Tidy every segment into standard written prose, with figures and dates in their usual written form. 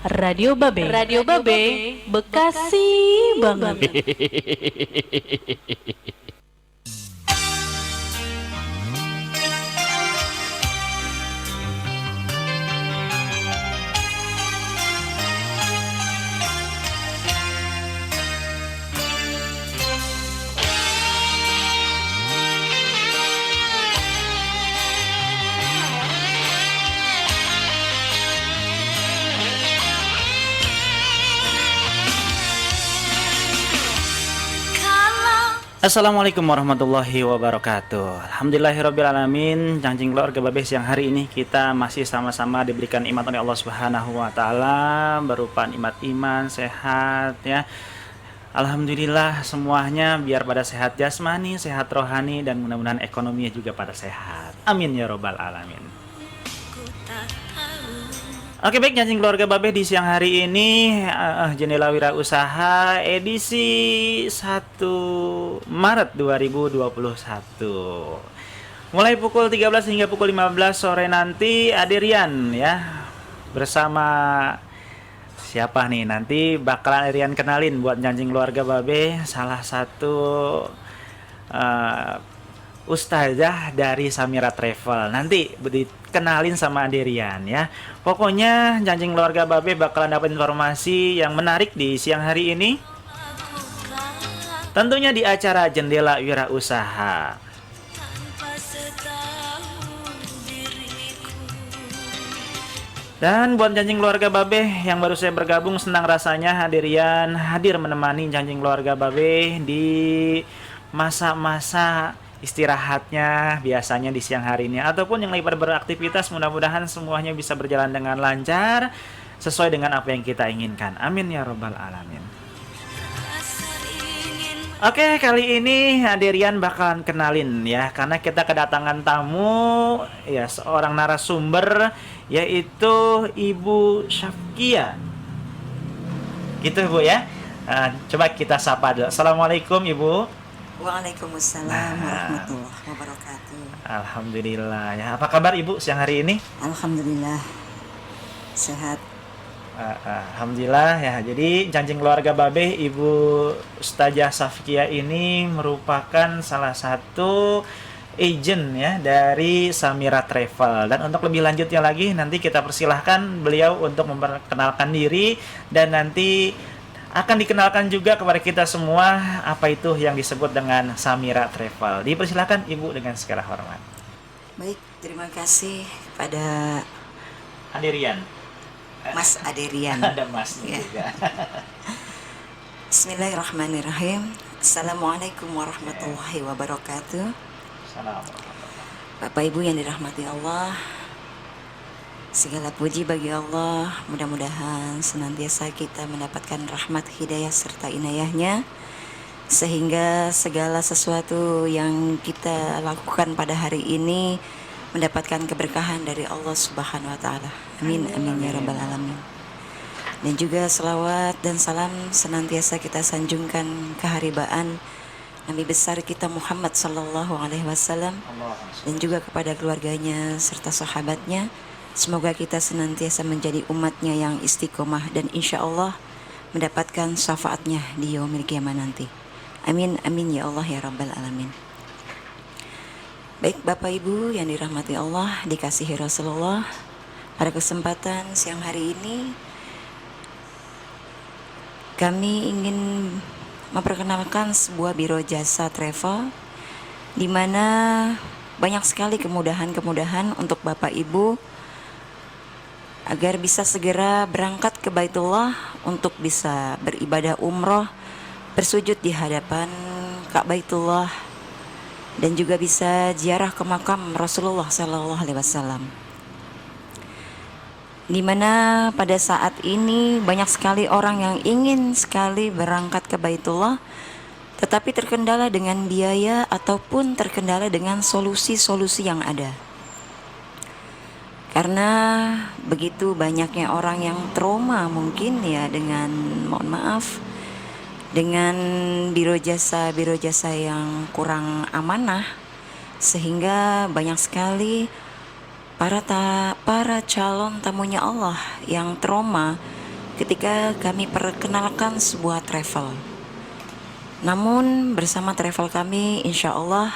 Radio Babe, Bekasi banget. Assalamualaikum warahmatullahi wabarakatuh. Alhamdulillahirrabbilalamin. Janjing keluarga Babeh, siang hari ini kita masih sama-sama diberikan nikmat oleh Allah Subhanahu wa taala berupa nikmat iman, sehat ya. Alhamdulillah semuanya biar pada sehat jasmani, sehat rohani, dan mudah-mudahan ekonominya juga pada sehat. Amin ya robbal alamin. Oke, baik, janjing keluarga Babeh di siang hari ini Jendela Wirausaha edisi 1 Maret 2021. Mulai pukul 13 hingga pukul 15 sore nanti Aderian ya bersama siapa nih, nanti bakalan Aderian kenalin buat janjing keluarga Babeh salah satu ustazah dari Samira Travel. Nanti dikenalin sama Aderian ya. Pokoknya janjing keluarga Babe bakalan dapat informasi yang menarik di siang hari ini. Tentunya di acara Jendela Wirausaha. Dan buat janjing keluarga Babe yang baru saya bergabung, senang rasanya Aderian hadir menemani janjing keluarga Babe di masa-masa istirahatnya biasanya di siang hari ini, ataupun yang lagi pada beraktivitas. Mudah-mudahan semuanya bisa berjalan dengan lancar sesuai dengan apa yang kita inginkan. Amin ya robbal alamin. Oke, kali ini Aderian bakalan kenalin ya, karena kita kedatangan tamu ya, seorang narasumber yaitu Ibu Syafkia. Gitu Bu ya. Coba kita sapa dulu. Assalamualaikum Ibu. Waalaikumsalam warahmatullahi wabarakatuh. Alhamdulillah ya. Apa kabar Ibu siang hari ini? Alhamdulillah sehat. Alhamdulillah ya. Jadi janjing keluarga Babeh, Ibu Ustazah Syafkia ini merupakan salah satu agent ya dari Samira Travel. Dan untuk lebih lanjutnya lagi, nanti kita persilahkan beliau untuk memperkenalkan diri, dan nanti akan dikenalkan juga kepada kita semua apa itu yang disebut dengan Samira Travel. Dipersilakan Ibu dengan segala hormat. Baik, terima kasih pada Aderian. Mas Aderian. Ada Mas ya. juga. Bismillahirrahmanirrahim. Assalamualaikum warahmatullahi wabarakatuh. Assalamualaikum. Bapak Ibu yang dirahmati Allah, segala puji bagi Allah. Mudah-mudahan senantiasa kita mendapatkan rahmat, hidayah, serta inayahnya, sehingga segala sesuatu yang kita lakukan pada hari ini mendapatkan keberkahan dari Allah Subhanahu wa Ta'ala. Amin, amin ya rabbal alamin. Dan juga selawat dan salam senantiasa kita sanjungkan keharibaan Nabi besar kita Muhammad sallallahu alaihi wasallam, dan juga kepada keluarganya serta sahabatnya. Semoga kita senantiasa menjadi umatnya yang istiqomah dan insya Allah mendapatkan syafaatnya di yaumil qiyamah nanti. Amin, amin ya Allah ya rabbal alamin. Baik Bapak Ibu yang dirahmati Allah, dikasihi Rasulullah, pada kesempatan siang hari ini kami ingin memperkenalkan sebuah biro jasa travel di mana banyak sekali kemudahan-kemudahan untuk Bapak Ibu agar bisa segera berangkat ke Baitullah untuk bisa beribadah umroh, bersujud di hadapan Ka'baitullah, dan juga bisa ziarah ke makam Rasulullah Sallallahu Alaihi Wasallam. Di mana pada saat ini banyak sekali orang yang ingin sekali berangkat ke Baitullah, tetapi terkendala dengan biaya ataupun terkendala dengan solusi-solusi yang ada. Karena begitu banyaknya orang yang trauma mungkin ya dengan, mohon maaf, dengan biro jasa yang kurang amanah, sehingga banyak sekali para calon tamunya Allah yang trauma ketika kami perkenalkan sebuah travel. Namun bersama travel kami insya Allah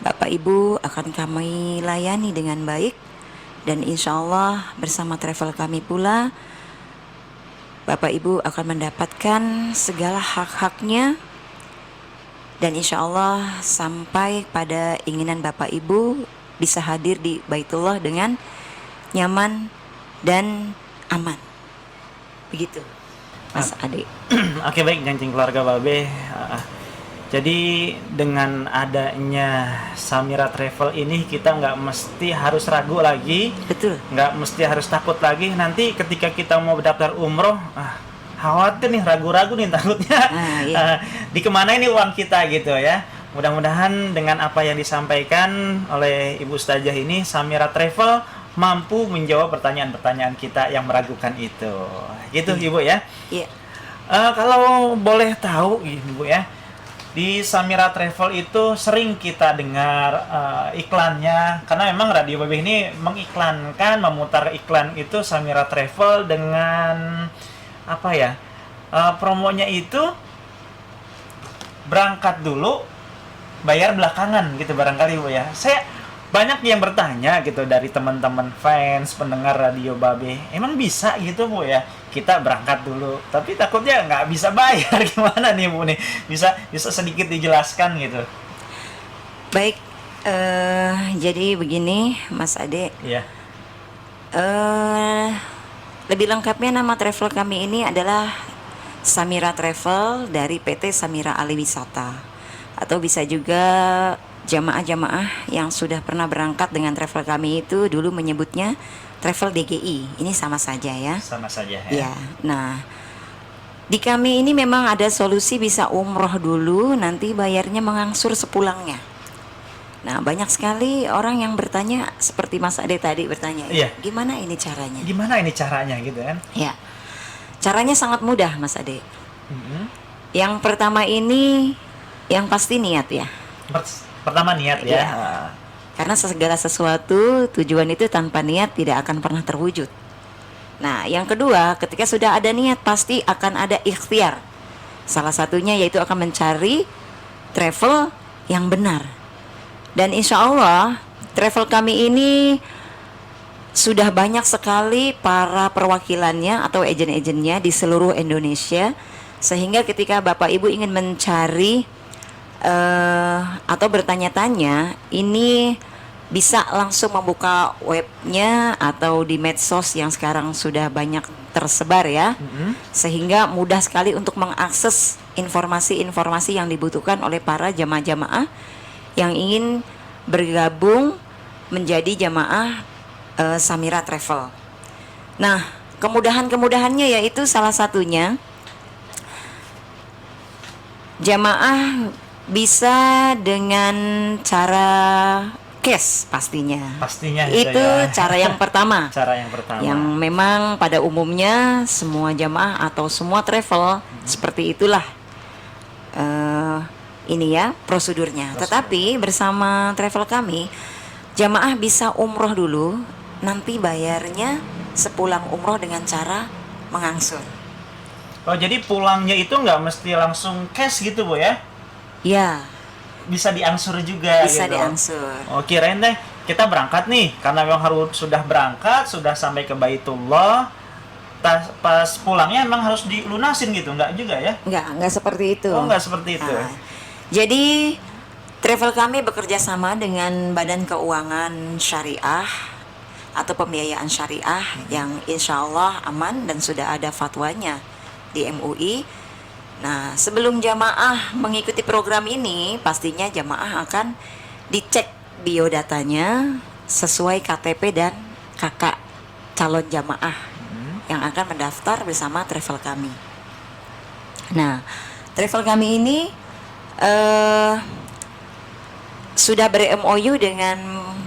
Bapak Ibu akan kami layani dengan baik. Dan insya Allah bersama travel kami pula Bapak Ibu akan mendapatkan segala hak-haknya. Dan insya Allah sampai pada inginan Bapak Ibu bisa hadir di Baitullah dengan nyaman dan aman. Begitu Mas Ade. Oke, baik Janjing keluarga Babe. Jadi dengan adanya Samira Travel ini kita nggak mesti harus ragu lagi, Betul. nggak mesti harus takut lagi. Nanti ketika kita mau daftar umroh, khawatir nih, ragu-ragu nih takutnya. Iya. Dikemana ini uang kita gitu ya. Mudah-mudahan dengan apa yang disampaikan oleh Ibu Ustazah ini, Samira Travel mampu menjawab pertanyaan-pertanyaan kita yang meragukan itu. Gitu Ibu ya. Iya. Kalau boleh tahu Ibu ya, di Samira Travel itu sering kita dengar iklannya, karena memang Radio Babe ini mengiklankan, memutar iklan itu Samira Travel dengan apa ya, promonya itu berangkat dulu bayar belakangan gitu barangkali Bu ya. Saya banyak yang bertanya gitu dari teman-teman fans pendengar Radio Babe, emang bisa gitu Bu ya, kita berangkat dulu tapi takutnya nggak bisa bayar, gimana nih Bu nih, bisa sedikit dijelaskan gitu. Baik, jadi begini Mas Ade. Iya. Lebih lengkapnya nama travel kami ini adalah Samira Travel dari PT Samira Ali Wisata, atau bisa juga jamaah-jamaah yang sudah pernah berangkat dengan travel kami itu dulu menyebutnya travel DGI. Ini sama saja ya. Sama saja ya. Ya. Nah, di kami ini memang ada solusi bisa umroh dulu, nanti bayarnya mengangsur sepulangnya. Nah, banyak sekali orang yang bertanya seperti Mas Ade tadi bertanya, Iya. gimana ini caranya? Gimana ini caranya gitu kan? Ya, caranya sangat mudah Mas Ade. Mhm. Yang pertama ini yang pasti niat ya. Pertama niat ya. Iya. Karena segala sesuatu tujuan itu tanpa niat tidak akan pernah terwujud. Nah, yang kedua, ketika sudah ada niat pasti akan ada ikhtiar. Salah satunya yaitu akan mencari travel yang benar. Dan insya Allah travel kami ini sudah banyak sekali para perwakilannya atau agen-agennya di seluruh Indonesia, sehingga ketika Bapak Ibu ingin mencari atau bertanya-tanya, ini bisa langsung membuka webnya atau di medsos yang sekarang sudah banyak tersebar ya, sehingga mudah sekali untuk mengakses informasi-informasi yang dibutuhkan oleh para jamaah-jamaah yang ingin bergabung menjadi jamaah Samira Travel. Nah, kemudahan-kemudahannya yaitu salah satunya jamaah bisa dengan cara cash pastinya. Pastinya Itu ya. cara yang pertama. Cara yang pertama. Yang memang pada umumnya semua jamaah atau semua travel seperti itulah ini ya prosedurnya. Tetapi bersama travel kami, jamaah bisa umroh dulu, nanti bayarnya sepulang umroh dengan cara mengangsur. Oh, jadi pulangnya itu nggak mesti langsung cash gitu Bu ya? Ya, Bisa diangsur juga bisa gitu. diangsur. Oh, kirain deh kita berangkat nih, karena memang harus sudah berangkat, sudah sampai ke Baitullah. Pas pulangnya emang harus dilunasin gitu, nggak juga ya? Enggak seperti itu. Oh, nggak seperti itu. Nah, jadi travel kami bekerja sama dengan Badan Keuangan Syariah atau Pembiayaan Syariah yang insya Allah aman dan sudah ada fatwanya di MUI. Nah, sebelum jamaah mengikuti program ini, pastinya jamaah akan dicek biodatanya sesuai KTP dan kakak calon jamaah yang akan mendaftar bersama travel kami. Nah, travel kami ini sudah ber-MOU dengan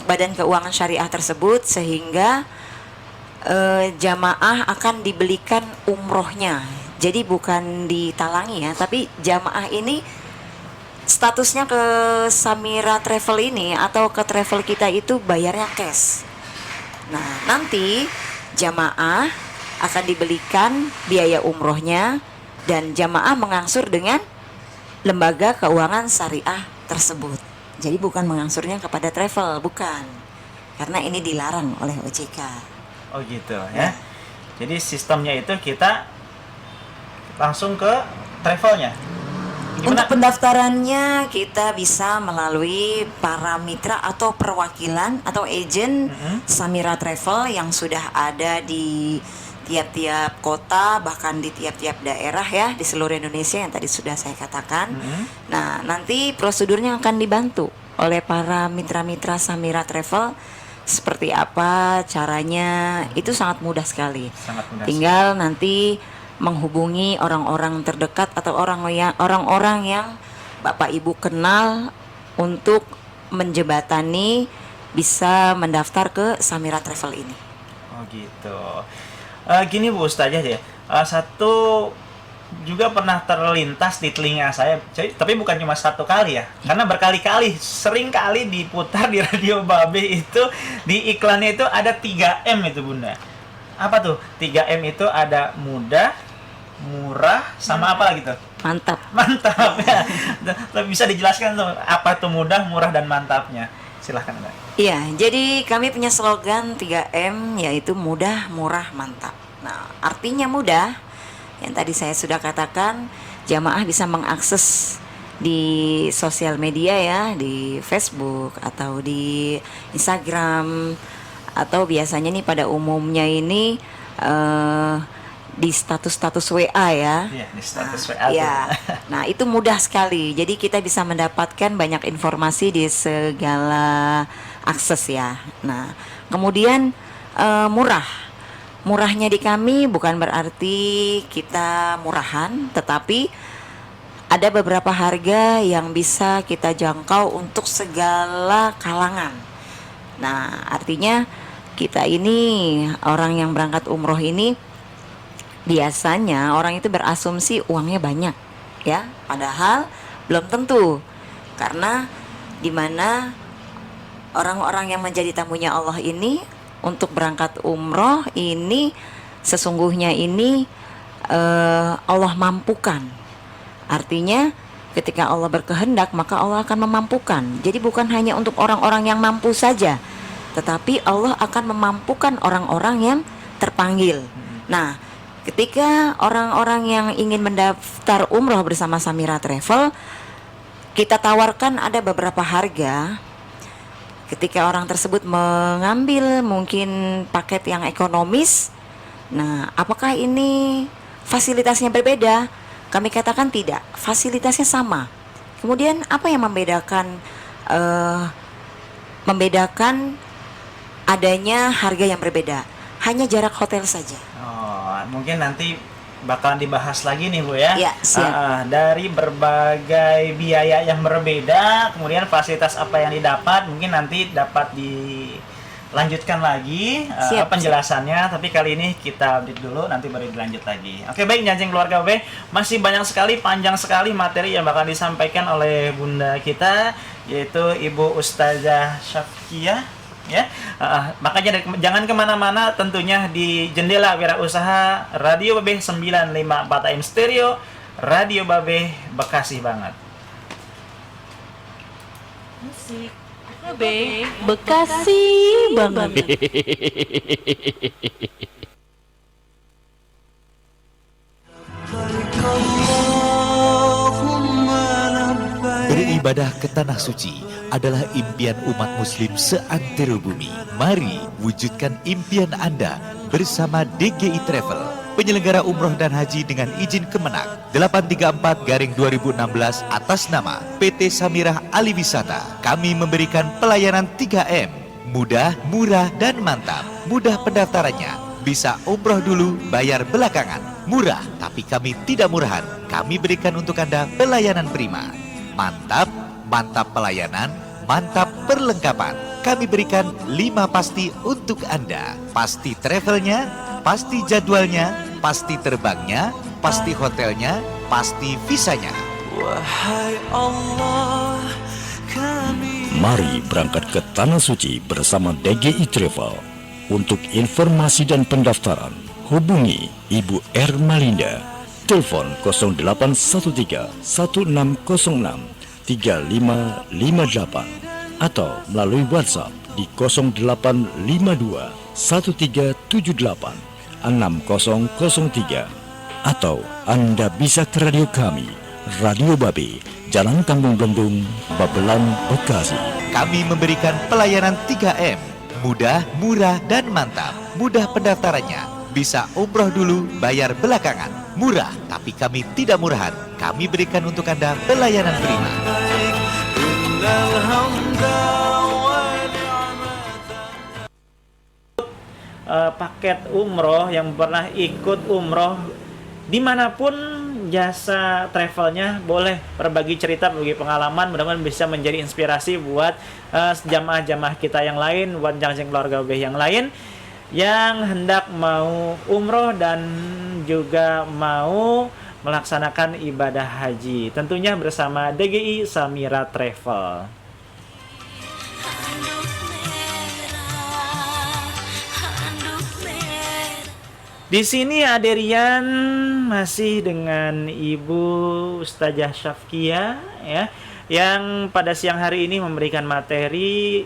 Badan Keuangan Syariah tersebut, sehingga jamaah akan dibelikan umrohnya. Jadi bukan ditalangi ya, tapi jamaah ini statusnya ke Samira Travel ini atau ke travel kita itu bayarnya cash. Nah, nanti jamaah akan dibelikan biaya umrohnya dan jamaah mengangsur dengan lembaga keuangan syariah tersebut. Jadi bukan mengangsurnya kepada travel, bukan. Karena ini dilarang oleh OJK. Oh gitu ya. Jadi sistemnya itu kita langsung ke travelnya. Untuk pendaftarannya kita bisa melalui para mitra atau perwakilan atau agen Samira Travel yang sudah ada di tiap-tiap kota, bahkan di tiap-tiap daerah ya di seluruh Indonesia yang tadi sudah saya katakan. Nah, nanti prosedurnya akan dibantu oleh para mitra-mitra Samira Travel. Seperti apa caranya, itu sangat mudah sekali. Sangat mudah. Tinggal nanti menghubungi orang-orang terdekat atau orang-orang yang Bapak Ibu kenal untuk menjebatani bisa mendaftar ke Samira Travel ini. Oh gitu. Gini Bu Ustazah ya, satu juga pernah terlintas di telinga saya, tapi bukan cuma satu kali ya, karena berkali-kali, sering kali diputar di Radio Babe itu, di iklannya itu ada 3M itu Bunda. Apa tuh? 3M itu ada mudah, murah, sama apa lagi tuh? Mantap. Mantap ya. Bisa dijelaskan tuh apa tuh mudah, murah, dan mantapnya? Silahkan Mbak. Iya, jadi kami punya slogan 3M yaitu mudah, murah, mantap. Nah, artinya mudah, yang tadi saya sudah katakan, jamaah bisa mengakses di sosial media ya, di Facebook atau di Instagram, atau biasanya nih pada umumnya ini di status-status WA ya. Iya, di status WA ya. tuh. Nah, itu mudah sekali. Jadi kita bisa mendapatkan banyak informasi di segala akses ya. Nah, kemudian murah. Murahnya di kami bukan berarti kita murahan, tetapi ada beberapa harga yang bisa kita jangkau untuk segala kalangan. Nah, artinya kita ini orang yang berangkat umroh ini biasanya orang itu berasumsi uangnya banyak ya, padahal belum tentu. Karena dimana orang-orang yang menjadi tamunya Allah ini untuk berangkat umroh ini sesungguhnya ini Allah mampukan. Artinya ketika Allah berkehendak maka Allah akan memampukan. Jadi bukan hanya untuk orang-orang yang mampu saja, tetapi Allah akan memampukan orang-orang yang terpanggil. Nah, ketika orang-orang yang ingin mendaftar umroh bersama Samira Travel, kita tawarkan ada beberapa harga. Ketika orang tersebut mengambil mungkin paket yang ekonomis, nah apakah ini fasilitasnya berbeda? Kami katakan tidak, fasilitasnya sama. Kemudian apa yang membedakan adanya harga yang berbeda? Hanya jarak hotel saja. Oh, mungkin nanti bakalan dibahas lagi nih Bu ya. Ya, siap. Dari berbagai biaya yang berbeda, kemudian fasilitas apa yang didapat, mungkin nanti dapat dilanjutkan lagi penjelasannya. Tapi kali ini kita update dulu, nanti baru dilanjut lagi. Oke, baik, Janjing Keluarga B, masih banyak sekali, panjang sekali materi yang bakal disampaikan oleh Bunda kita, yaitu Ibu Ustazah Syafkiyah. Ya, makanya jangan kemana-mana, tentunya di Jendela Wirausaha Radio Babe 954 AM Stereo, Radio Babe Bekasi banget. Musik Babe Bekasi banget. Beribadah ke tanah suci adalah impian umat muslim seantero bumi. Mari wujudkan impian Anda bersama DGI Travel, penyelenggara umroh dan haji dengan izin Kemenak 834/2016 atas nama PT Samirah Aliwisata. Kami memberikan pelayanan 3M, mudah, murah, dan mantap. Mudah pendaftarannya, bisa umroh dulu, bayar belakangan. Murah, tapi kami tidak murahan. Kami berikan untuk Anda pelayanan prima. Mantap, mantap pelayanan, mantap perlengkapan. Kami berikan 5 pasti untuk Anda. Pasti travelnya, pasti jadwalnya, pasti terbangnya, pasti hotelnya, pasti visanya. Wahai Allah, Mari berangkat ke Tanah Suci bersama DGI Travel. Untuk informasi dan pendaftaran Hubungi Ibu Ermalinda. Telepon 0813 1606 3558 atau melalui WhatsApp di 0852 1378 6003 atau Anda bisa ke radio kami, Radio Babe, Jalan Kampung Blembung, Babelan, Bekasi. Kami memberikan pelayanan 3M, mudah, murah, dan mantap. Mudah pendaftarannya. Bisa umroh dulu, bayar belakangan. Murah, tapi kami tidak murahan. Kami berikan untuk Anda pelayanan prima. Paket umroh yang pernah ikut umroh dimanapun jasa travelnya, boleh berbagi cerita, berbagi pengalaman. Mudah-mudahan bisa menjadi inspirasi buat jamaah-jamaah kita yang lain, buat jangan keluarga Babe yang lain yang hendak mau umroh dan juga mau melaksanakan ibadah haji, tentunya bersama DGI Samira Travel. Di sini Aderian masih dengan Ibu Ustazah Syafkia ya, yang pada siang hari ini memberikan materi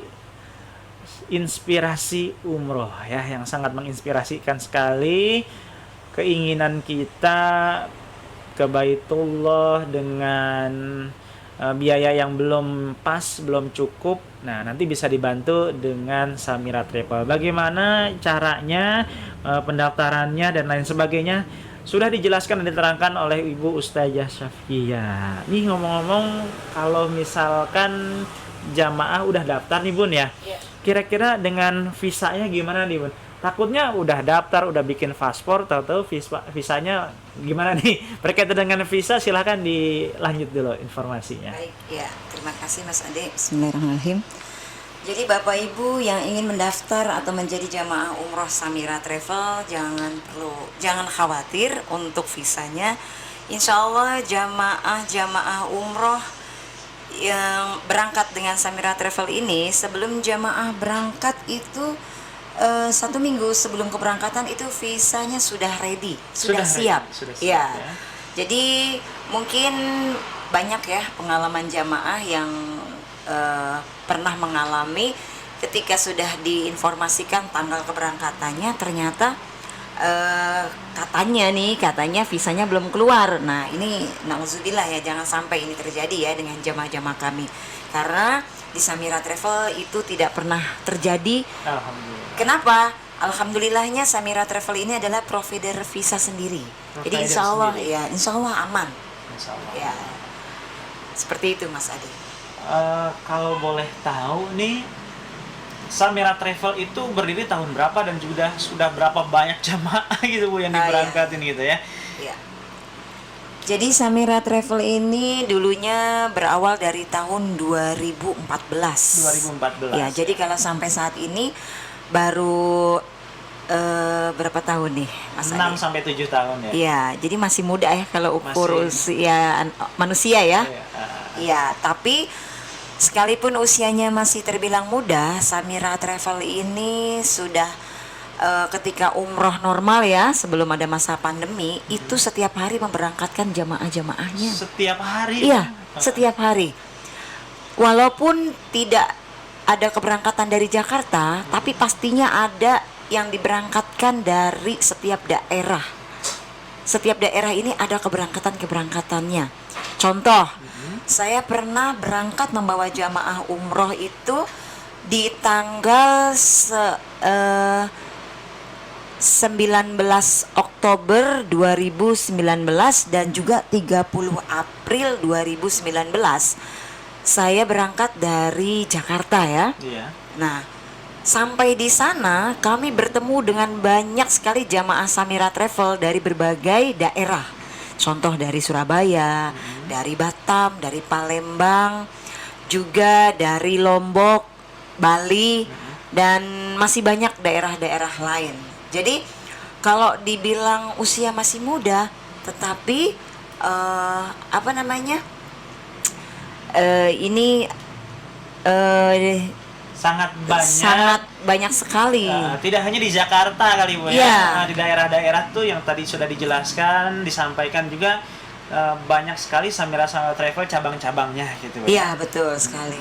inspirasi umroh ya, yang sangat menginspirasikan sekali. Keinginan kita ke Baitullah dengan biaya yang belum pas, belum cukup. Nah, nanti bisa dibantu dengan Samira Travel. Bagaimana caranya, pendaftarannya dan lain sebagainya sudah dijelaskan dan diterangkan oleh Ibu Ustazah Syafkia. Nih ngomong-ngomong, kalau misalkan jamaah udah daftar nih Bun ya, kira-kira dengan visanya gimana nih Bun? Takutnya udah daftar, udah bikin paspor, tahu-tahu visanya gimana nih? Berkaitan dengan visa, silahkan dilanjut dulu informasinya. Baik, ya, terima kasih Mas Ade. Bismillahirrahmanirrahim. Jadi Bapak Ibu yang ingin mendaftar atau menjadi jamaah umroh Samira Travel, jangan khawatir untuk visanya. Insya Allah jamaah umroh yang berangkat dengan Samira Travel ini, sebelum jamaah berangkat itu 1 minggu sebelum keberangkatan itu visanya sudah ready, sudah siap. Ya. Jadi mungkin banyak ya pengalaman jamaah yang pernah mengalami ketika sudah diinformasikan tanggal keberangkatannya, ternyata katanya visanya belum keluar. Nah, ini na'udzubillah ya, jangan sampai ini terjadi ya dengan jamaah-jamaah kami. Karena di Samira Travel itu tidak pernah terjadi. Alhamdulillah. Kenapa? Alhamdulillahnya Samira Travel ini adalah provider visa sendiri. Jadi insya Allah aman. Insya Allah. Ya, seperti itu Mas Adi. Kalau boleh tahu nih, Samira Travel itu berdiri tahun berapa dan juga sudah berapa banyak jamaah gitu Bu yang diberangkatin gitu ya? Iya. Jadi Samira Travel ini dulunya berawal dari tahun 2014. 2014. Ya, jadi kalau sampai saat ini baru berapa tahun nih Mas 6 sampai 7 tahun ya? Iya, jadi masih muda ya kalau ukur usia manusia ya. Iya, tapi sekalipun usianya masih terbilang muda, Samira Travel ini sudah ketika umroh normal ya, sebelum ada masa pandemi, itu setiap hari memberangkatkan jamaah-jamaahnya. Setiap hari? Iya, setiap hari. Walaupun tidak ada keberangkatan dari Jakarta, tapi pastinya ada yang diberangkatkan dari setiap daerah. Setiap daerah ini ada keberangkatannya. Contoh, saya pernah berangkat membawa jamaah umroh itu di tanggal 19 Oktober 2019 dan juga 30 April 2019 saya berangkat dari Jakarta ya. Iya. Nah, sampai di sana kami bertemu dengan banyak sekali jamaah Samira Travel dari berbagai daerah. Contoh dari Surabaya, dari Batam, dari Palembang, juga dari Lombok, Bali, dan masih banyak daerah-daerah lain. Jadi kalau dibilang usia masih muda, tetapi sangat banyak. Sangat banyak sekali. Tidak hanya di Jakarta kali Bu ya. Iya. Di daerah-daerah tuh yang tadi sudah dijelaskan, disampaikan juga banyak sekali Samira Travel cabang-cabangnya gitu Bu. Iya, betul sekali.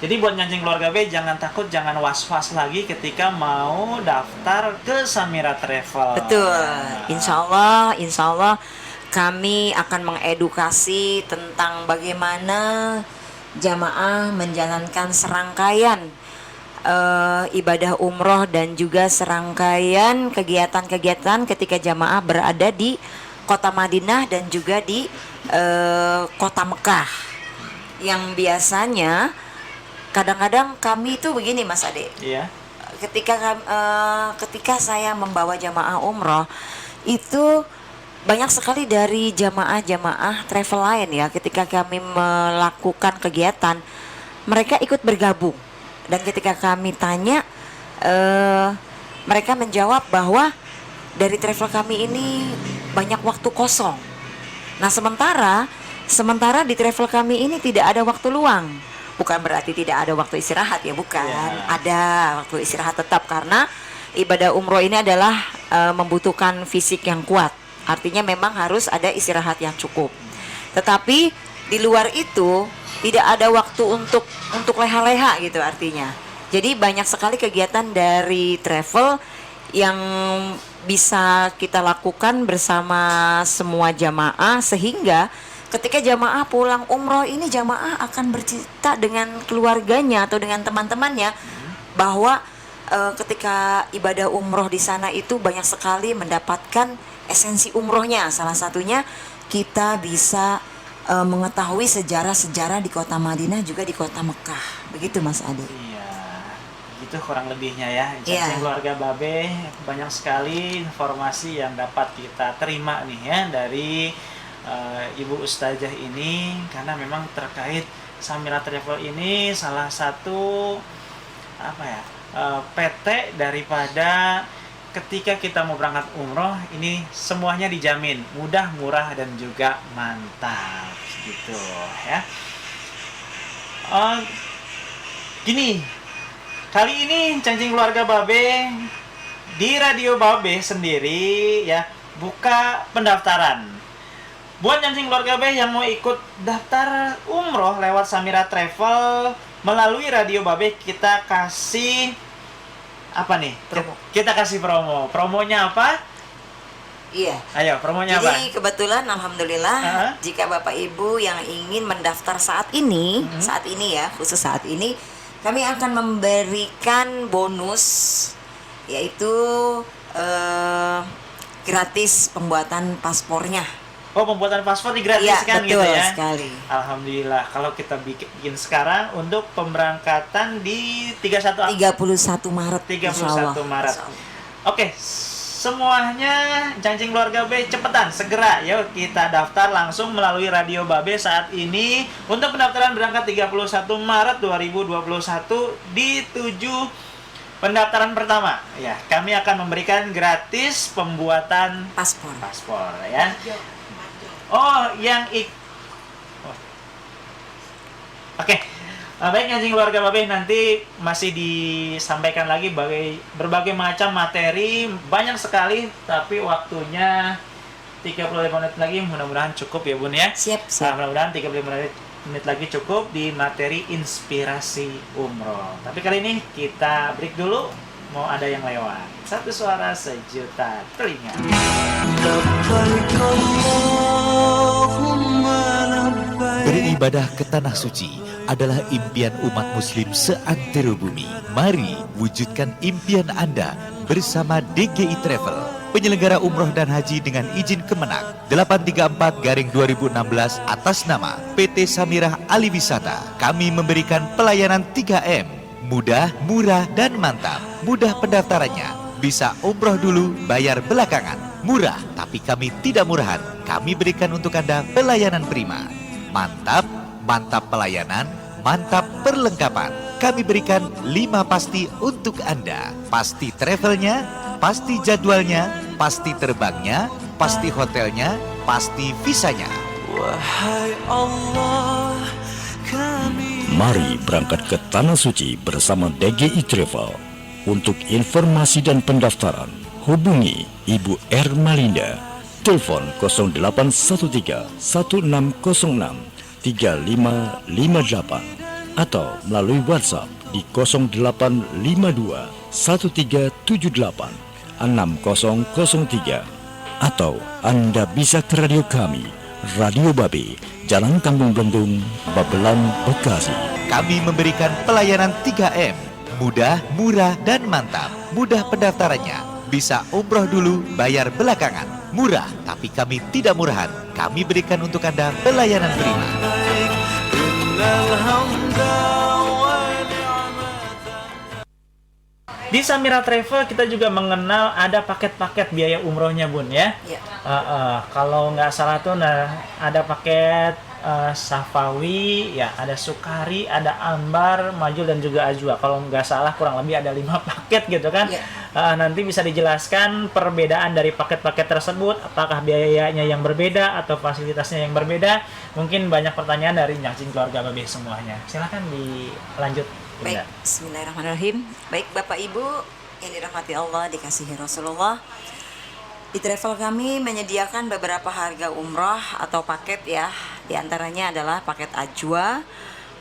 Jadi buat nyancing keluarga B jangan takut, jangan was-was lagi ketika mau daftar ke Samira Travel. Betul. Insya Allah kami akan mengedukasi tentang bagaimana jamaah menjalankan serangkaian ibadah umroh dan juga serangkaian kegiatan-kegiatan ketika jamaah berada di kota Madinah dan juga di kota Mekah. Yang biasanya kadang-kadang kami itu begini Mas Ade. Iya. Ketika saya membawa jamaah umroh itu banyak sekali dari jamaah travel lain ya, ketika kami melakukan kegiatan mereka ikut bergabung, dan ketika kami tanya mereka menjawab bahwa dari travel kami ini banyak waktu kosong. Nah sementara di travel kami ini tidak ada waktu luang. Bukan berarti tidak ada waktu istirahat ya, bukan. Ada waktu istirahat tetap, karena ibadah umroh ini adalah membutuhkan fisik yang kuat. Artinya memang harus ada istirahat yang cukup. Tetapi di luar itu tidak ada waktu untuk leha-leha gitu artinya. Jadi banyak sekali kegiatan dari travel yang bisa kita lakukan bersama semua jamaah, sehingga ketika jamaah pulang umroh ini jamaah akan bercerita dengan keluarganya atau dengan teman-temannya bahwa ketika ibadah umroh di sana itu banyak sekali mendapatkan esensi umrohnya. Salah satunya kita bisa mengetahui sejarah-sejarah di kota Madinah juga di kota Mekah. Begitu Mas Ade. Iya. Gitu kurang lebihnya ya. Iya. Keluarga Babe, banyak sekali informasi yang dapat kita terima nih ya dari Ibu Ustazah ini, karena memang terkait Samira Travel ini salah satu PT daripada ketika kita mau berangkat umroh ini semuanya dijamin mudah, murah dan juga mantap gitu ya. Gini, kali ini Cancing Keluarga Babe di Radio Babe sendiri ya buka pendaftaran. Buat Cancing Keluarga Babe yang mau ikut daftar umroh lewat Samira Travel melalui Radio Babe, kita kasih apa nih? Promo. Kita kasih promo. Promonya apa? Iya. Ayo, promonya apa? Jadi kebetulan alhamdulillah jika Bapak Ibu yang ingin mendaftar saat ini ya, khusus saat ini kami akan memberikan bonus, yaitu gratis pembuatan paspornya. Oh, pembuatan paspor digratiskan Iya, gitu betul ya? sekali. Alhamdulillah. Kalau kita bikin sekarang untuk pemberangkatan di 31 Maret. 31 insyaallah. Maret. Oke, semuanya Cancing Keluarga B cepetan segera yuk kita daftar langsung melalui Radio Babe saat ini untuk pendaftaran berangkat 31 Maret 2021 di 7 pendaftaran pertama. Ya, kami akan memberikan gratis pembuatan paspor ya. Oh, Oke. Baik, Cancing Keluarga Babe, nanti masih disampaikan lagi berbagai macam materi, banyak sekali, tapi waktunya 35 menit lagi, mudah-mudahan cukup ya Bun ya. Siap. Mudah-mudahan 35 menit lagi cukup di materi inspirasi umroh. Tapi kali ini kita break dulu, mau ada yang lewat. Satu suara sejuta telinga. Beribadah ke tanah suci adalah impian umat muslim seantero bumi. Mari wujudkan impian Anda bersama DGI Travel, penyelenggara umroh dan haji dengan izin Kemenak 834/2016 atas nama PT Samirah Aliwisata. Kami memberikan pelayanan 3M, mudah, murah, dan mantap. Mudah pendaftarannya, bisa umroh dulu, bayar belakangan. Murah, tapi kami tidak murahan. Kami berikan untuk Anda pelayanan prima. Mantap, mantap pelayanan, mantap perlengkapan. Kami berikan 5 pasti untuk Anda. Pasti travelnya, pasti jadwalnya, pasti terbangnya, pasti hotelnya, pasti visanya. Wahai Allah, kami Mari berangkat ke Tanah Suci bersama DGI Travel. Untuk informasi dan pendaftaran, hubungi Ibu Ermalinda. Telepon 0813 1606 3558 atau melalui WhatsApp di 0852 1378 6003 atau Anda bisa ke radio kami, Radio Babe, Jalan Kampung Blendung, Babelan, Bekasi. Kami memberikan pelayanan 3M, mudah, murah, dan mantap. Mudah pendaftarannya, bisa umroh dulu, bayar belakangan. Murah, tapi kami tidak murahan. Kami berikan untuk Anda pelayanan prima. Di Samira Travel kita juga mengenal ada paket-paket biaya umrohnya, Bun, ya. Ya. Kalau nggak salah tuh, ada paket Safawi, ya, ada Sukari, ada Ambar, Majul, dan juga Ajwa. Kalau nggak salah kurang lebih ada 5 paket gitu kan. Ya. Nanti bisa dijelaskan perbedaan dari paket-paket tersebut, apakah biayanya yang berbeda atau fasilitasnya yang berbeda. Mungkin banyak pertanyaan dari nyacing keluarga Babe semuanya. Silakan dilanjut. Baik, bismillahirrahmanirrahim. Baik Bapak Ibu yang dirahmati Allah, dikasihi Rasulullah. Di travel kami menyediakan beberapa harga umroh atau paket ya. Di antaranya adalah paket Ajwa,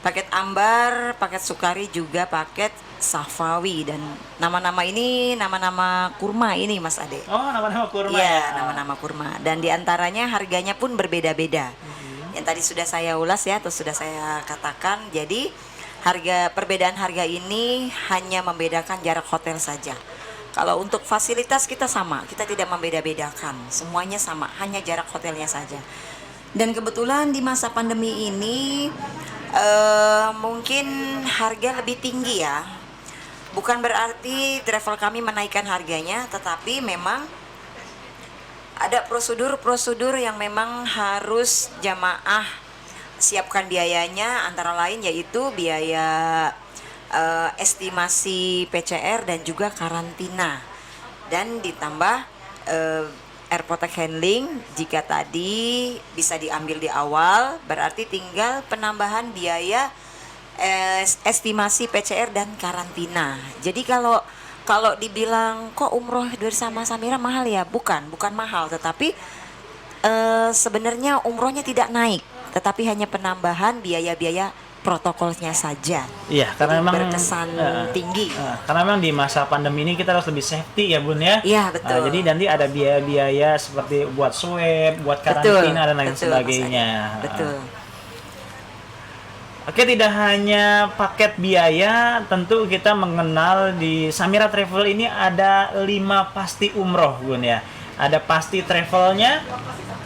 paket Ambar, paket Sukari, juga paket Safawi. Dan nama-nama ini nama-nama kurma ini, Mas Ade. Oh, nama-nama kurma. Iya, nama-nama kurma. Dan di antaranya harganya pun berbeda-beda. Yang tadi sudah saya ulas ya, atau sudah saya katakan. Jadi perbedaan harga ini hanya membedakan jarak hotel saja. Kalau untuk fasilitas kita sama, kita tidak membeda-bedakan, semuanya sama, hanya jarak hotelnya saja. Dan kebetulan di masa pandemi ini mungkin harga lebih tinggi ya. Bukan berarti travel kami menaikkan harganya, tetapi memang ada prosedur-prosedur yang memang harus jamaah siapkan biayanya, antara lain yaitu biaya estimasi PCR dan juga karantina, dan ditambah airport handling. Jika tadi bisa diambil di awal, berarti tinggal penambahan biaya estimasi PCR dan karantina. Jadi kalau dibilang kok umroh bersama Samira mahal ya, bukan mahal, tetapi sebenarnya umrohnya tidak naik, tetapi hanya penambahan biaya-biaya protokolnya saja. Iya, karena jadi memang berkesan tinggi. Karena memang di masa pandemi ini kita harus lebih safety ya, Bun, ya. Iya, betul. Jadi nanti ada biaya-biaya seperti buat swab, buat karantina, dan lain sebagainya. Betul. Oke, tidak hanya paket biaya, tentu kita mengenal di Samira Travel ini ada 5 pasti umroh, Bun, ya. Ada pasti travelnya,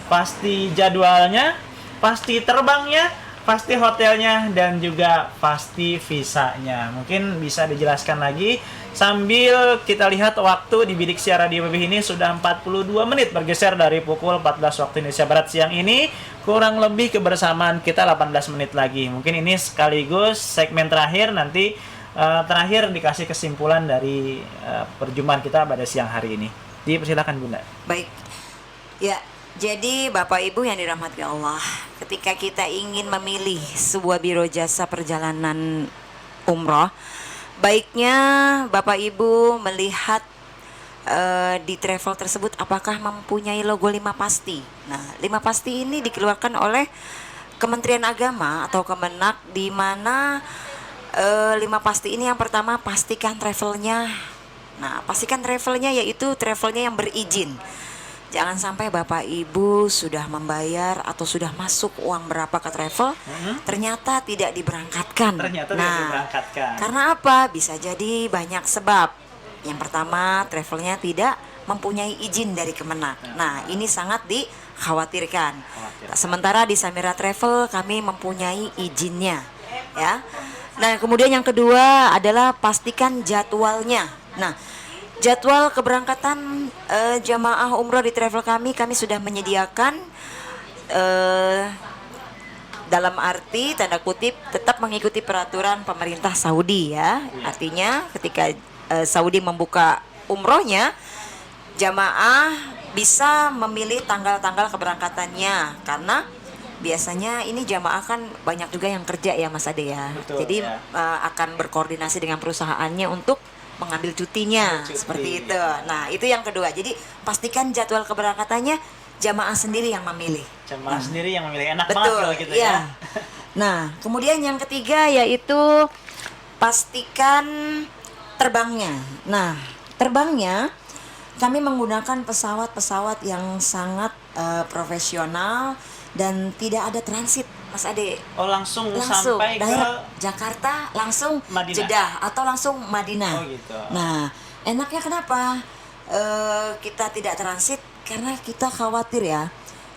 pasti jadwalnya, pasti terbangnya, pasti hotelnya, dan juga pasti visanya. Mungkin bisa dijelaskan lagi sambil kita lihat waktu di bidik siar Radio Babe ini sudah 42 menit bergeser dari pukul 14 waktu Indonesia Barat siang ini. Kurang lebih kebersamaan kita 18 menit lagi. Mungkin ini sekaligus segmen terakhir, nanti terakhir dikasih kesimpulan dari perjumpaan kita pada siang hari ini. Dipersilakan, Bunda. Baik. Ya, jadi Bapak Ibu yang dirahmati Allah, ketika kita ingin memilih sebuah biro jasa perjalanan umroh, baiknya Bapak Ibu melihat di travel tersebut apakah mempunyai logo 5 pasti. Nah, 5 pasti ini dikeluarkan oleh Kementerian Agama atau Kemenak, di mana 5 pasti ini yang pertama, pastikan travelnya. Nah, pastikan travelnya yaitu travelnya yang berizin. Jangan sampai Bapak Ibu sudah membayar atau sudah masuk uang berapa ke travel, ternyata tidak diberangkatkan. Tidak diberangkatkan. Karena apa? Bisa jadi banyak sebab. Yang pertama, travelnya tidak mempunyai izin dari Kemenak. Nah, ini sangat dikhawatirkan. Sementara di Samira Travel kami mempunyai izinnya, ya. Nah, kemudian yang kedua adalah pastikan jadwalnya. Nah, jadwal keberangkatan jamaah umroh di travel kami sudah menyediakan dalam arti tanda kutip tetap mengikuti peraturan pemerintah Saudi ya. Artinya ketika Saudi membuka umrohnya, jamaah bisa memilih tanggal-tanggal keberangkatannya, karena biasanya ini jamaah kan banyak juga yang kerja ya Mas Ade ya. Betul, Jadi ya. akan berkoordinasi dengan perusahaannya untuk mengambil cutinya, Ambil cuti. seperti itu. Nah, itu yang kedua. Jadi pastikan jadwal keberangkatannya jamaah sendiri yang memilih. Jemaah sendiri yang memilih, enak banget Betul, kalau gitu iya. ya. Nah, kemudian yang ketiga yaitu pastikan terbangnya. Nah, terbangnya kami menggunakan pesawat-pesawat yang sangat profesional dan tidak ada transit, Mas Ade. Oh, langsung Langsung sampai ke daerah Jakarta, langsung Madinah. Jeddah atau langsung Madinah. Oh, gitu. Nah, enaknya kenapa kita tidak transit? Karena kita khawatir ya,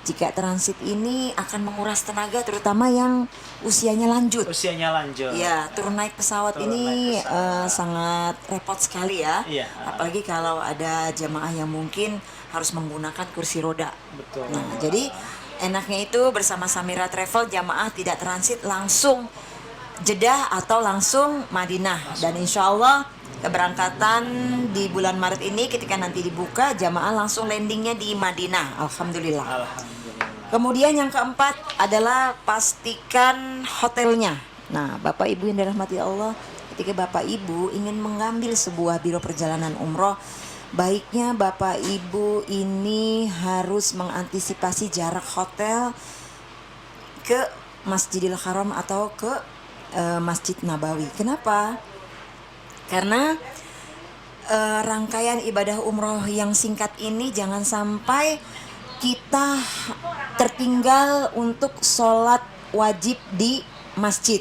jika transit ini akan menguras tenaga, terutama yang usianya lanjut. usianya lanjut. Ya, turun naik pesawat Turun ini naik pesawat. sangat repot sekali ya. Iya. Apalagi kalau ada jamaah yang mungkin harus menggunakan kursi roda. Betul. Nah, jadi enaknya itu bersama Samira Travel jamaah tidak transit, langsung Jeddah atau langsung Madinah. Dan insya Allah keberangkatan di bulan Maret ini ketika nanti dibuka jamaah langsung landingnya di Madinah. Alhamdulillah. Alhamdulillah. Kemudian yang keempat adalah pastikan hotelnya. Nah, Bapak Ibu yang dirahmati Allah, ketika Bapak Ibu ingin mengambil sebuah biro perjalanan umroh, baiknya Bapak Ibu ini harus mengantisipasi jarak hotel ke Masjidil Haram atau ke Masjid Nabawi. Kenapa? Karena rangkaian ibadah umroh yang singkat ini jangan sampai kita tertinggal untuk sholat wajib di masjid.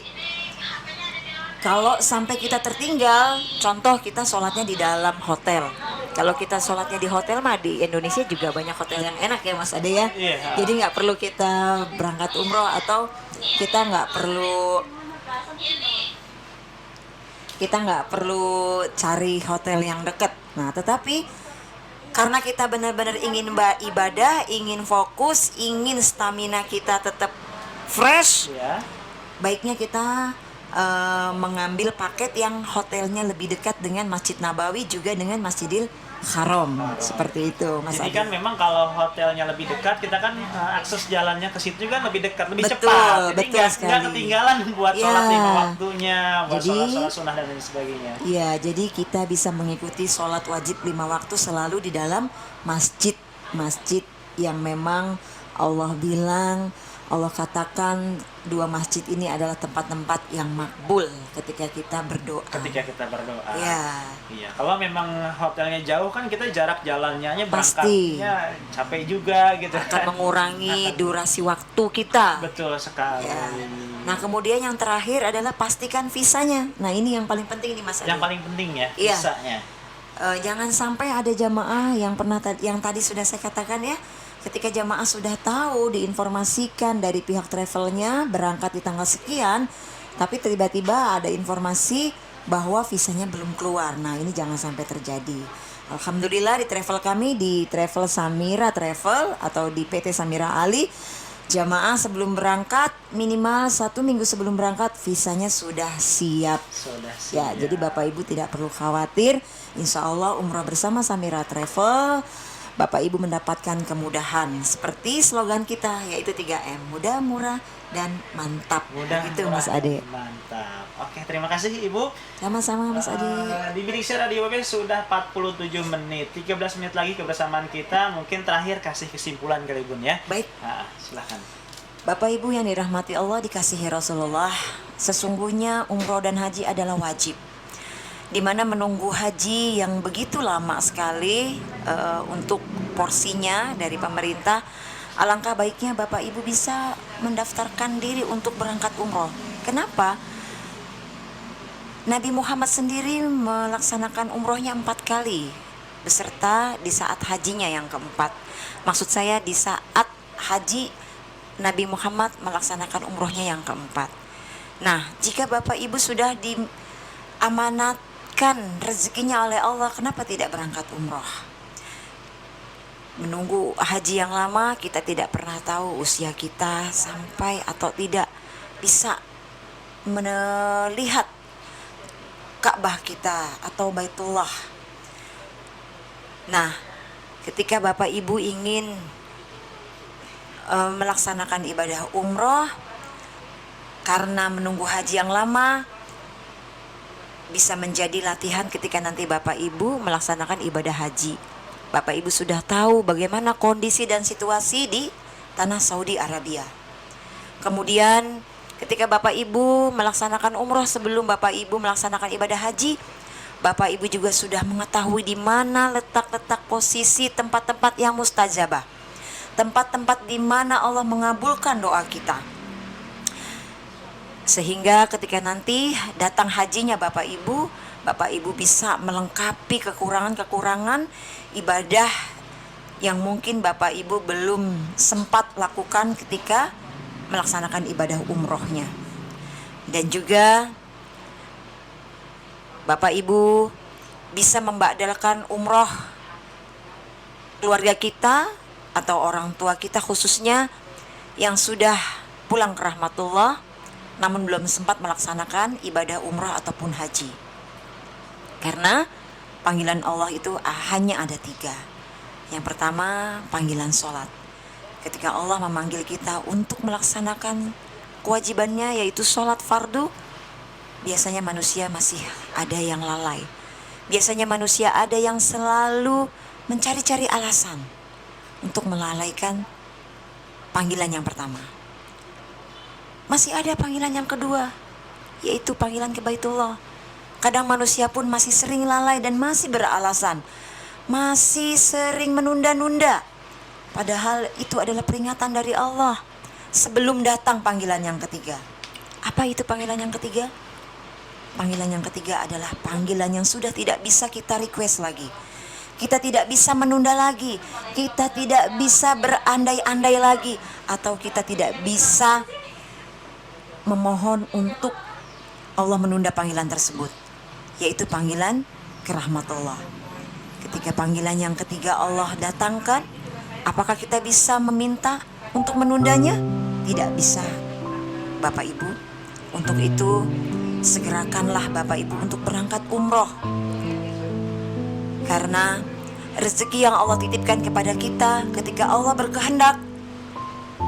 Kalau sampai kita tertinggal, contoh kita sholatnya di dalam hotel. Kalau kita sholatnya di hotel mah di Indonesia juga banyak hotel yang enak ya Mas Ade ya. Iya. Jadi nggak perlu kita berangkat umroh atau kita nggak perlu cari hotel yang dekat. Nah, tetapi karena kita benar-benar ingin ibadah, ingin fokus, ingin stamina kita tetap fresh, Ya. baiknya kita mengambil paket yang hotelnya lebih dekat dengan Masjid Nabawi juga dengan Masjidil Haram. Seperti itu, Mas Jadi Adi. kan memang kalau hotelnya lebih dekat, kita kan akses jalannya ke situ kan lebih dekat, lebih Betul, cepat. Jadi betul nggak sekali. ketinggalan buat Ya. sholat lima waktunya, buat Jadi- sholat sunnah dan lain sebagainya. Iya, jadi kita bisa mengikuti sholat wajib 5 waktu selalu di dalam masjid yang memang Allah bilang, Allah katakan 2 masjid ini adalah tempat-tempat yang makbul ketika kita berdoa. Ketika kita berdoa. Ya, Iya, kalau memang hotelnya jauh kan kita jarak jalannya Pasti. berangkatnya capek juga gitu akan kan. mengurangi durasi waktu kita. Betul sekali. Ya. Nah, kemudian yang terakhir adalah pastikan visanya. Nah, ini yang paling penting nih Mas Adi. Yang paling penting ya, Iya. visanya. Jangan sampai ada jamaah yang yang tadi sudah saya katakan ya, ketika jamaah sudah tahu diinformasikan dari pihak travelnya berangkat di tanggal sekian, tapi tiba-tiba ada informasi bahwa visanya belum keluar. Nah, ini jangan sampai terjadi. Alhamdulillah di travel kami, di Travel Samira Travel atau di PT Samira Ali, jamaah sebelum berangkat minimal 1 minggu sebelum berangkat visanya sudah siap. Sudah Ya, siap. jadi Bapak Ibu tidak perlu khawatir. Insya Allah umrah bersama Samira Travel, Bapak Ibu mendapatkan kemudahan. Seperti slogan kita yaitu 3M, mudah, murah, dan mantap. Mudah, Itu murah, Mas Ade. Mantap. Oke, terima kasih Ibu. Sama-sama Mas Ade. Di Bidik Share Radio BB sudah 47 menit. 13 menit lagi kebersamaan kita. Mungkin terakhir kasih kesimpulan kali Bun ya. Baik, Nah, silakan. Bapak Ibu yang dirahmati Allah, dikasihi Rasulullah, sesungguhnya umroh dan haji adalah wajib. Di mana menunggu haji yang begitu lama sekali untuk porsinya dari pemerintah, alangkah baiknya Bapak Ibu bisa mendaftarkan diri untuk berangkat umroh. Kenapa? Nabi Muhammad sendiri melaksanakan umrohnya 4 kali beserta di saat hajinya yang keempat. Maksud saya di saat haji Nabi Muhammad melaksanakan umrohnya yang keempat. Nah, jika Bapak Ibu sudah diamanatkan rezekinya oleh Allah, kenapa tidak berangkat umroh? Menunggu haji yang lama, kita tidak pernah tahu usia kita sampai atau tidak bisa melihat Ka'bah kita atau Baitullah. Nah, ketika Bapak Ibu ingin melaksanakan ibadah umroh karena menunggu haji yang lama bisa menjadi latihan ketika nanti Bapak Ibu melaksanakan ibadah haji. Bapak Ibu sudah tahu bagaimana kondisi dan situasi di tanah Saudi Arabia. Kemudian ketika Bapak Ibu melaksanakan umroh, sebelum Bapak Ibu melaksanakan ibadah haji, Bapak Ibu juga sudah mengetahui di mana letak-letak posisi tempat-tempat yang mustajabah, tempat-tempat di mana Allah mengabulkan doa kita. Sehingga ketika nanti datang hajinya Bapak Ibu bisa melengkapi kekurangan-kekurangan ibadah yang mungkin Bapak Ibu belum sempat lakukan ketika melaksanakan ibadah umrohnya. Dan juga Bapak Ibu bisa membadalkan umroh keluarga kita atau orang tua kita khususnya yang sudah pulang ke rahmatullah namun belum sempat melaksanakan ibadah umroh ataupun haji. Karena panggilan Allah itu hanya ada 3. Yang pertama, panggilan sholat. Ketika Allah memanggil kita untuk melaksanakan kewajibannya yaitu sholat fardu, biasanya manusia masih ada yang lalai. Biasanya manusia ada yang selalu mencari-cari alasan untuk melalaikan panggilan yang pertama. Masih ada panggilan yang kedua, yaitu panggilan ke Baitullah. Kadang manusia pun masih sering lalai dan masih beralasan, masih sering menunda-nunda. Padahal itu adalah peringatan dari Allah sebelum datang panggilan yang ketiga. Apa itu panggilan yang ketiga? Panggilan yang ketiga adalah panggilan yang sudah tidak bisa kita request lagi. Kita tidak bisa menunda lagi. Kita tidak bisa berandai-andai lagi. Atau kita tidak bisa memohon untuk Allah menunda panggilan tersebut, yaitu panggilan ke rahmatullah. Ketika panggilan yang ketiga Allah datangkan, apakah kita bisa meminta untuk menundanya? Tidak bisa, Bapak Ibu. Untuk itu segerakanlah Bapak Ibu untuk berangkat umroh, karena rezeki yang Allah titipkan kepada kita ketika Allah berkehendak,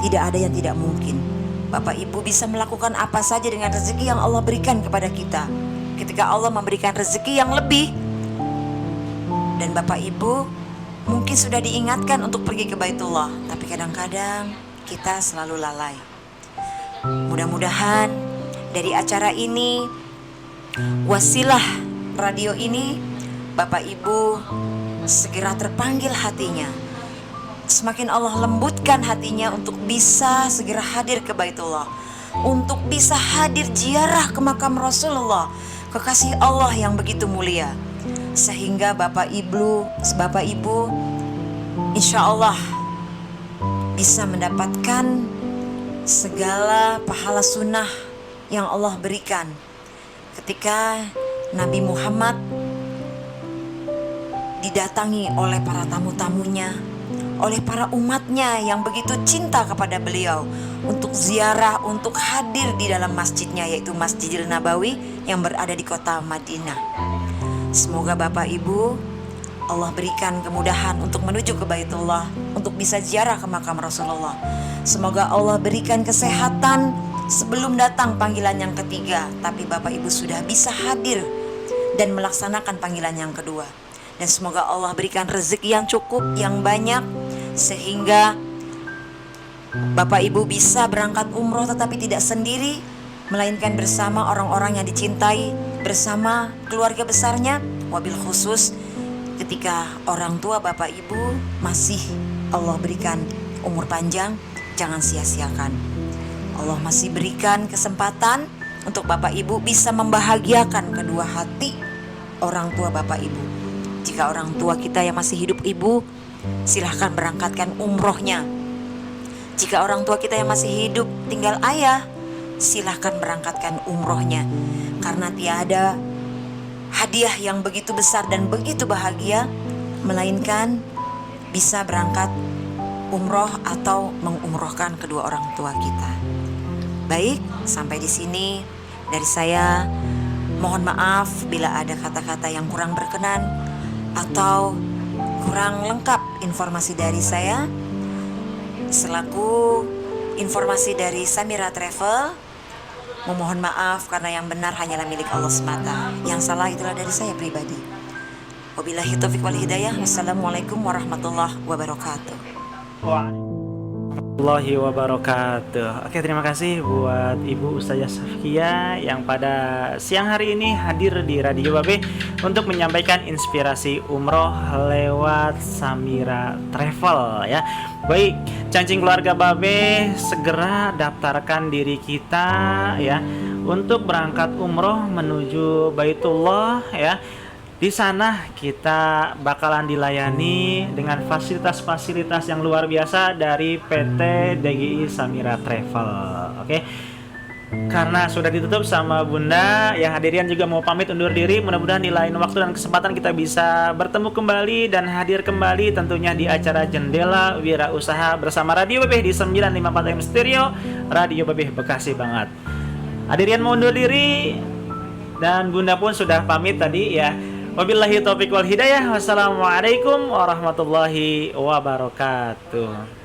tidak ada yang tidak mungkin. Bapak Ibu bisa melakukan apa saja dengan rezeki yang Allah berikan kepada kita. Ketika Allah memberikan rezeki yang lebih, dan Bapak Ibu mungkin sudah diingatkan untuk pergi ke Baitullah, tapi kadang-kadang kita selalu lalai. Mudah-mudahan dari acara ini, wasilah radio ini, Bapak Ibu segera terpanggil hatinya. Semakin Allah lembutkan hatinya untuk bisa segera hadir ke Baitullah, untuk bisa hadir ziarah ke makam Rasulullah, kekasih Allah yang begitu mulia. Sehingga Bapak Ibu insya Allah bisa mendapatkan segala pahala sunnah yang Allah berikan ketika Nabi Muhammad didatangi oleh para tamu-tamunya, oleh para umatnya yang begitu cinta kepada beliau, untuk ziarah, untuk hadir di dalam masjidnya, yaitu Masjidil Nabawi yang berada di kota Madinah. Semoga Bapak Ibu Allah berikan kemudahan untuk menuju ke Baitullah, untuk bisa ziarah ke makam Rasulullah. Semoga Allah berikan kesehatan sebelum datang panggilan yang ketiga, tapi Bapak Ibu sudah bisa hadir dan melaksanakan panggilan yang kedua. Dan semoga Allah berikan rezeki yang cukup, yang banyak, sehingga Bapak Ibu bisa berangkat umroh tetapi tidak sendiri, melainkan bersama orang-orang yang dicintai, bersama keluarga besarnya. Wabil khusus ketika orang tua Bapak Ibu masih Allah berikan umur panjang, jangan sia-siakan. Allah masih berikan kesempatan untuk Bapak Ibu bisa membahagiakan kedua hati orang tua Bapak Ibu. Jika orang tua kita yang masih hidup Ibu, silahkan berangkatkan umrohnya. Jika orang tua kita yang masih hidup tinggal ayah, silahkan berangkatkan umrohnya. Karena tiada hadiah yang begitu besar dan begitu bahagia, melainkan bisa berangkat umroh atau mengumrohkan kedua orang tua kita. Baik, sampai di sini dari saya. Mohon maaf bila ada kata-kata yang kurang berkenan atau kurang lengkap informasi dari saya. selaku informasi dari Samira Travel, memohon maaf karena yang benar hanyalah milik Allah semata. Yang salah itulah dari saya pribadi. Wabillahi taufiq wal hidayah. Wassalamualaikum warahmatullahi wabarakatuh. Warahmatullahi wabarakatuh. Oke, terima kasih buat Ibu Ustazah Safkia yang pada siang hari ini hadir di Radio Babe untuk menyampaikan inspirasi umroh lewat Samira Travel ya. Baik, Cancing keluarga Babe, segera daftarkan diri kita ya untuk berangkat umroh menuju Baitullah ya. Di sana kita bakalan dilayani dengan fasilitas-fasilitas yang luar biasa dari PT DGI Samira Travel. Oke. Karena sudah ditutup sama Bunda, yang hadirin juga mau pamit undur diri. Mudah-mudahan di lain waktu dan kesempatan kita bisa bertemu kembali dan hadir kembali tentunya di acara Jendela Wirausaha bersama Radio Babeh di 954 AM Stereo, Radio Babeh Bekasi banget. Hadirin mau undur diri dan Bunda pun sudah pamit tadi ya. Wabillahi taufiq wal hidayah. Wassalamualaikum warahmatullahi wabarakatuh.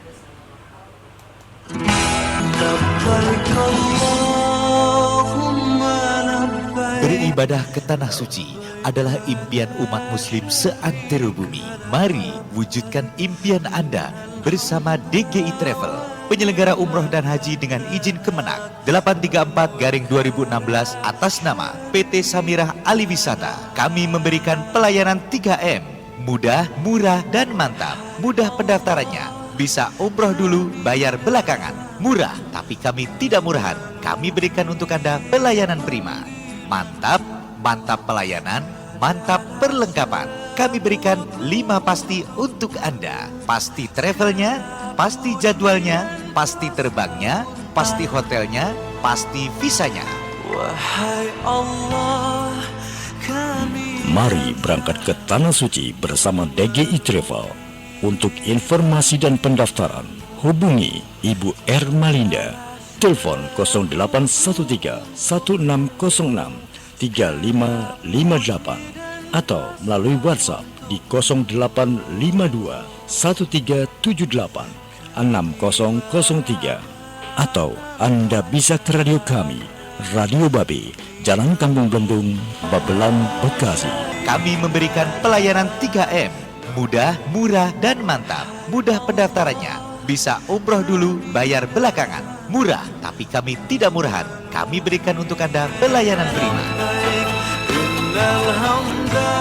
Beribadah ke tanah suci adalah impian umat muslim seantero bumi. Mari wujudkan impian Anda bersama DGI Travel, penyelenggara umroh dan haji dengan izin Kemenak 834/2016 atas nama PT Samirah Aliwisata. Kami memberikan pelayanan 3M, mudah, murah, dan mantap. Mudah pendaftarannya, bisa umroh dulu, bayar belakangan. Murah, tapi kami tidak murahan. Kami berikan untuk Anda pelayanan prima. Mantap, mantap pelayanan, mantap perlengkapan. Kami berikan 5 pasti untuk Anda. Pasti travelnya, pasti jadwalnya, pasti terbangnya, pasti hotelnya, pasti visanya. Wahai Allah, kami Mari berangkat ke Tanah Suci bersama DGI Travel. Untuk informasi dan pendaftaran, hubungi Ibu Ermalinda. Telepon 0813 1606 3558 atau melalui WhatsApp di 0852 1378 6003 atau Anda bisa ke radio kami, Radio Babe, Jalan Kampung Blendung, Babelan, Bekasi. Kami memberikan pelayanan 3M, mudah, murah, dan mantap. Mudah pendaftarannya, bisa umroh dulu, bayar belakangan. Murah, tapi kami tidak murahan. Kami berikan untuk Anda pelayanan prima. innal hamda